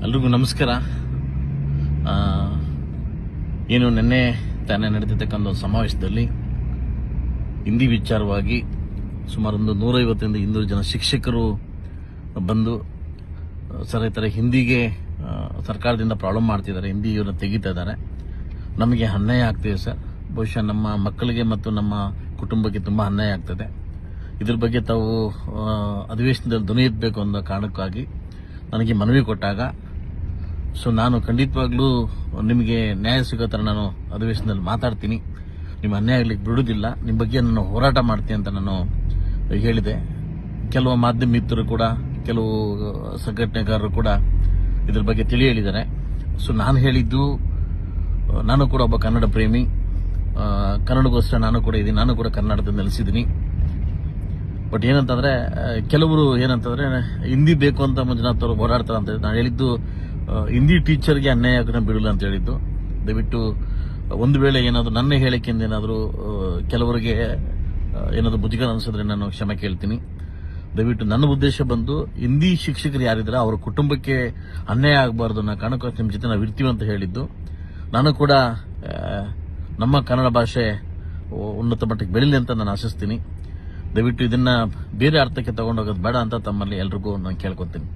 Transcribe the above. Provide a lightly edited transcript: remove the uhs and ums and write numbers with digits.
ಎಲ್ರಿಗೂ ನಮಸ್ಕಾರ. ಏನು ನಿನ್ನೆ ತಾನೇ ನಡೆದಿರ್ತಕ್ಕಂಥ ಒಂದು ಸಮಾವೇಶದಲ್ಲಿ ಹಿಂದಿ ವಿಚಾರವಾಗಿ ಸುಮಾರು 150ರಿಂದ 200 ಜನ ಶಿಕ್ಷಕರು ಬಂದು ಸರ್ ಈ ಥರ ಹಿಂದಿಗೆ ಸರ್ಕಾರದಿಂದ ಪ್ರಾಬ್ಲಮ್ ಮಾಡ್ತಿದ್ದಾರೆ, ಹಿಂದಿಯನ್ನು ತೆಗಿತಾ ಇದ್ದಾರೆ, ನಮಗೆ ಅನ್ಯಾಯ ಆಗ್ತಿದೆ ಸರ್, ಬಹುಶಃ ನಮ್ಮ ಮಕ್ಕಳಿಗೆ ಮತ್ತು ನಮ್ಮ ಕುಟುಂಬಕ್ಕೆ ತುಂಬ ಅನ್ಯಾಯ ಆಗ್ತದೆ, ಇದ್ರ ಬಗ್ಗೆ ತಾವು ಅಧಿವೇಶನದಲ್ಲಿ ಧ್ವನಿ ಎತ್ತಬೇಕು ಅನ್ನೋ ಕಾರಣಕ್ಕಾಗಿ ನನಗೆ ಮನವಿ ಕೊಟ್ಟಾಗ ನಾನು ಖಂಡಿತವಾಗ್ಲೂ ನಿಮಗೆ ನ್ಯಾಯ ಸಿಗೋ ಥರ ನಾನು ಅಧಿವೇಶನದಲ್ಲಿ ಮಾತಾಡ್ತೀನಿ, ನಿಮ್ಮ ಅನ್ಯಾಯ ಆಗ್ಲಿಕ್ಕೆ ಬಿಡುವುದಿಲ್ಲ, ನಿಮ್ಮ ಬಗ್ಗೆ ನಾನು ಹೋರಾಟ ಮಾಡ್ತೀನಿ ಅಂತ ನಾನು ಹೇಳಿದೆ. ಕೆಲವು ಮಾಧ್ಯಮ ಮಿತ್ರರು ಕೂಡ, ಕೆಲವು ಸಂಘಟನೆಗಾರರು ಕೂಡ ಇದ್ರ ಬಗ್ಗೆ ತಿಳಿ ಹೇಳಿದ್ದಾರೆ. ನಾನು ಹೇಳಿದ್ದು, ನಾನು ಕೂಡ ಒಬ್ಬ ಕನ್ನಡ ಪ್ರೇಮಿ, ಕನ್ನಡಗೋಸ್ಕರ ನಾನು ಕೂಡ ಇದ್ದೀನಿ, ನಾನು ಕೂಡ ಕರ್ನಾಟಕದಲ್ಲಿ ನೆಲೆಸಿದ್ದೀನಿ. ಬಟ್ ಏನಂತಂದ್ರೆ ಕೆಲವರು ಏನಂತಂದ್ರೆ ಹಿಂದಿ ಬೇಕು ಅಂತ ಮಂಜುನಾಥ್ ಅವರು ಹೋರಾಡ್ತಾರೆ ಅಂತ ನಾನು ಹೇಳಿದ್ದು, ಹಿಂದಿ ಟೀಚರ್ಗೆ ಅನ್ಯಾಯ ಬಿಡಲ್ಲ ಅಂತ ಹೇಳಿದ್ದು. ದಯವಿಟ್ಟು ಒಂದು ವೇಳೆ ಏನಾದರೂ ನನ್ನ ಹೇಳಿಕೆಯಿಂದ ಏನಾದರೂ ಕೆಲವರಿಗೆ ಏನಾದರೂ ಮುಜುಗರ ಅನಿಸಿದ್ರೆ ನಾನು ಕ್ಷಮೆ ಕೇಳ್ತೀನಿ. ದಯವಿಟ್ಟು ನನ್ನ ಉದ್ದೇಶ ಬಂದು ಹಿಂದಿ ಶಿಕ್ಷಕರು ಯಾರಿದ್ದಾರೆ ಅವರ ಕುಟುಂಬಕ್ಕೆ ಅನ್ಯಾಯ ಆಗಬಾರ್ದು ಅನ್ನೋ ಕಾರಣಕ್ಕೋಸ್ಕರ ನಿಮ್ಮ ಜೊತೆ ನಾವು ಇರ್ತೀವಿ ಅಂತ ಹೇಳಿದ್ದು. ನಾನು ಕೂಡ ನಮ್ಮ ಕನ್ನಡ ಭಾಷೆ ಉನ್ನತ ಮಟ್ಟಕ್ಕೆ ಬೆಳೀಲಿ ಅಂತ ನಾನು ಆಶಿಸ್ತೀನಿ. ದಯವಿಟ್ಟು ಇದನ್ನ ಬೇರೆ ಅರ್ಥಕ್ಕೆ ತಗೊಂಡೋಗೋದು ಬೇಡ ಅಂತ ತಮ್ಮಲ್ಲಿ ಎಲ್ರಿಗೂ ನಾನು ಕೇಳ್ಕೊತೀನಿ.